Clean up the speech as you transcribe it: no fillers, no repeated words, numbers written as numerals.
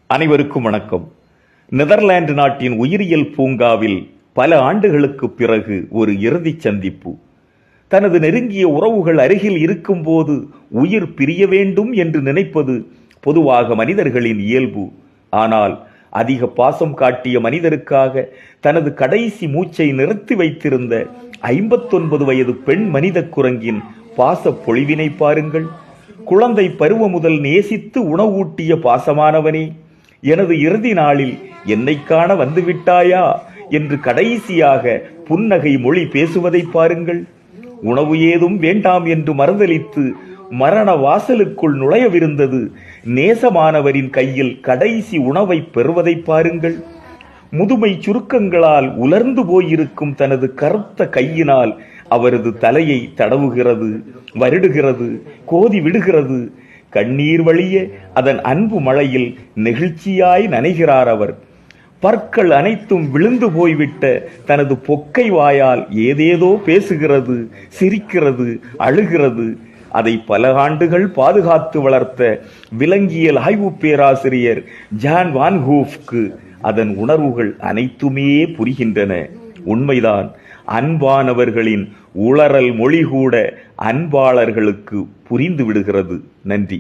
அனைவருக்கும் வணக்கம். நெதர்லாந்து நாட்டின் உயிரியல் பூங்காவில் பல ஆண்டுகளுக்கு பிறகு ஒரு இறுதி சந்திப்பு. தனது நெருங்கிய உறவுகள் அருகில் இருக்கும்போது உயிர் பிரிய வேண்டும் என்று நினைப்பது பொதுவாக மனிதர்களின் இயல்பு. ஆனால் அதிக பாசம் காட்டிய மனிதருக்காக தனது கடைசி மூச்சை நிறுத்தி வைத்திருந்த 59 வயது பெண் மனித குரங்கின் பாச பொழிவினை பாருங்கள். குழந்தை பருவ முதல் நேசித்து உணவூட்டிய பாசமானவனே, எனது இறுதி நாளில் என்னை காண வந்துவிட்டாயா என்று கடைசியாக புன்னகை மொழி பேசுவதை பாருங்கள். உணவு ஏதும் வேண்டாம் என்று மறுதலித்து மரண வாசலுக்குள் நுழையவிருந்தது நேசமானவரின் கையில் கடைசி உணவை பெறுவதை பாருங்கள். முதுமை சுருக்கங்களால் உலர்ந்து போயிருக்கும் தனது கருத்த கையினால் அவரது தலையை தடவுகிறது, வருடுகிறது, கோதி விடுகிறது. கண்ணீர் வழிய அதன் அன்பு மழையில் நெகிழ்ச்சியாய் நனைகிறார் அவர். பற்கள் அனைத்தும் விழுந்து போய்விட்ட தனது பொக்கை வாயால் ஏதேதோ பேசுகிறது, சிரிக்கிறது, அழுகிறது. அதை பல ஆண்டுகள் பாதுகாத்து வளர்த்த விலங்கியல் ஆய்வு பேராசிரியர் ஜான் வான் ஹூஃப்க்கு அதன் உணர்வுகள் அனைத்துமே புரிகின்றன. உண்மைதான், அன்பானவர்களின் உளறல் மொழி கூட அன்பாளர்களுக்கு புரிந்து விடுகிறது. நன்றி.